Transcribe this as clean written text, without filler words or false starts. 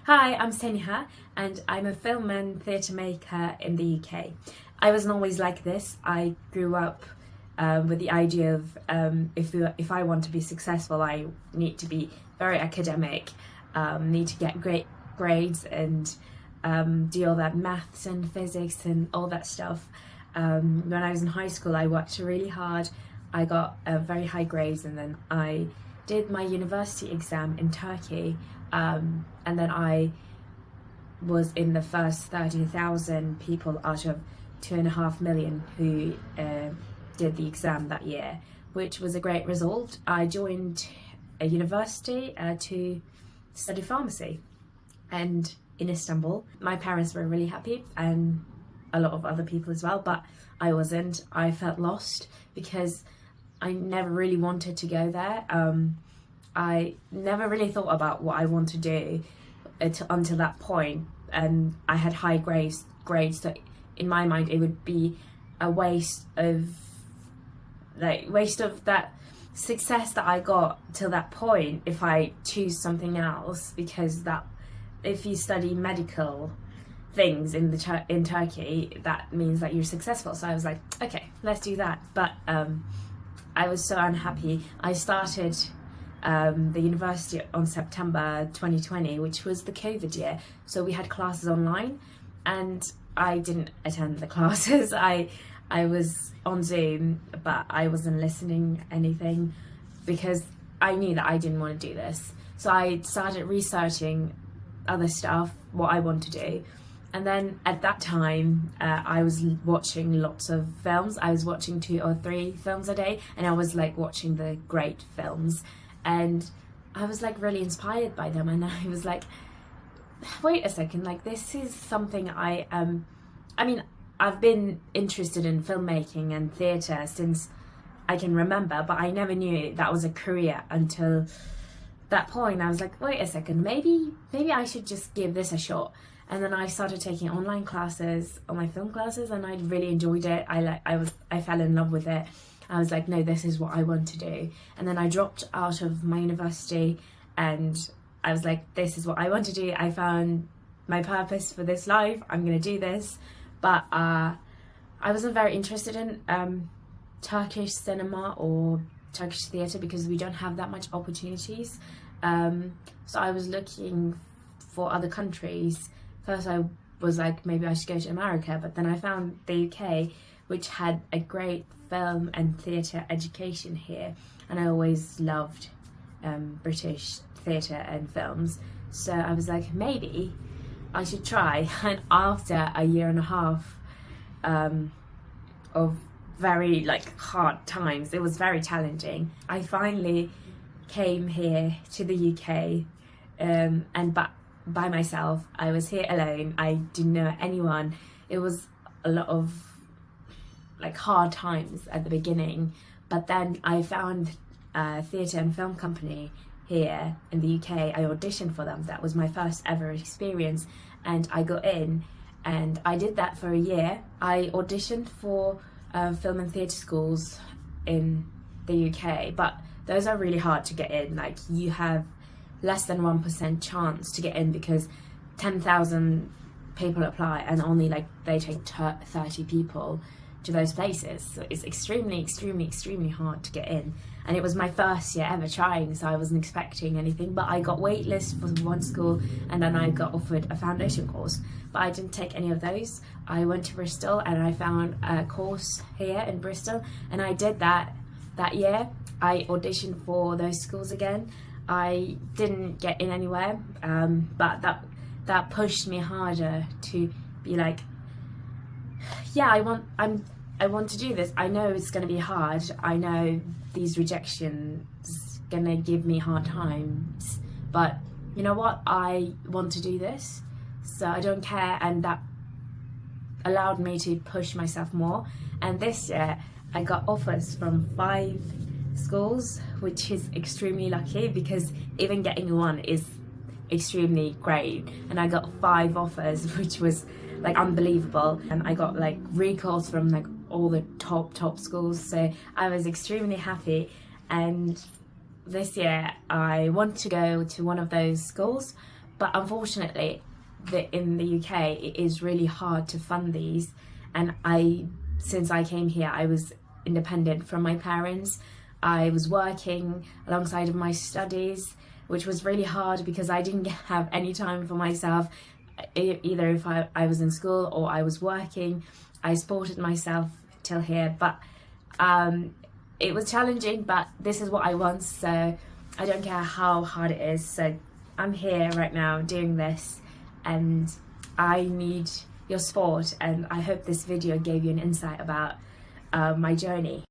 Hi, I'm Seniha and I'm a film and theatre maker in the UK. I wasn't always like this. I grew up with the idea of if I want to be successful, I need to be very academic, need to get great grades and do all that maths and physics and all that stuff. When I was in high school, I worked really hard. I got very high grades, and then I did my university exam in Turkey, and then I was in the first 30,000 people out of 2.5 million who did the exam that year, which was a great result. I joined a university to study pharmacy, and in Istanbul. My parents were really happy, and a lot of other people as well, but I wasn't. I felt lost because I never really wanted to go there. I never really thought about what I want to do until that point, and I had high grades, so in my mind it would be a waste of that success that I got till that point if I choose something else, because that if you study medical things in Turkey, that means that you're successful. So I was like, okay, let's do that. But I was so unhappy. I started the university on September 2020, which was the COVID year. So we had classes online, and I didn't attend the classes. I was on Zoom, but I wasn't listening anything because I knew that I didn't want to do this. So I started researching other stuff, what I want to do. And then at that time, I was watching lots of films. I was watching 2 or 3 films a day, and I was like watching the great films. And I was like really inspired by them. And I was like, wait a second, like this is something I've been interested in filmmaking and theatre since I can remember, but I never knew that was a career until that point. I was like, wait a second, maybe I should just give this a shot. And then I started taking online classes, online film classes, and I really enjoyed it. I fell in love with it. I was like, no, this is what I want to do. And then I dropped out of my university, and I was like, this is what I want to do. I found my purpose for this life. I'm gonna do this. But I wasn't very interested in Turkish cinema or Turkish theatre because we don't have that much opportunities. So I was looking for other countries. First I was like, maybe I should go to America, but then I found the UK, which had a great film and theatre education here, and I always loved British theatre and films. So I was like, maybe I should try. And after a 1.5 years of very hard times, it was very challenging, I finally came here to the UK, and by myself. I was here alone. I didn't know anyone. It was a lot of hard times at the beginning, but then I found a theatre and film company here in the UK. I auditioned for them. That was my first ever experience, and I got in, and I did that for a year. I auditioned for film and theatre schools in the UK, but those are really hard to get in. You have less than 1% chance to get in because 10,000 people apply, and only they take 30 people to those places. So it's extremely hard to get in. And it was my first year ever trying, so I wasn't expecting anything, but I got waitlist for one school, and then I got offered a foundation course, but I didn't take any of those. I went to Bristol, and I found a course here in Bristol, and I did that year. I auditioned for those schools again. I didn't get in anywhere, but that pushed me harder to be like, yeah, I want to do this. I know it's going to be hard. I know these rejections gonna give me hard times, but you know what? I want to do this, so I don't care. And that allowed me to push myself more. And this year I got offers from 5 schools, which is extremely lucky because even getting one is extremely great. And I got 5 offers, which was unbelievable. And I got recalls from all the top schools, so I was extremely happy. And this year I want to go to one of those schools, But unfortunately, in the UK, it is really hard to fund these. And since I came here, I was independent from my parents. I was working alongside of my studies, which was really hard because I didn't have any time for myself, either if I was in school or I was working. I supported myself till here, but it was challenging, but this is what I want, so I don't care how hard it is. So I'm here right now doing this, and I need your support, and I hope this video gave you an insight about my journey.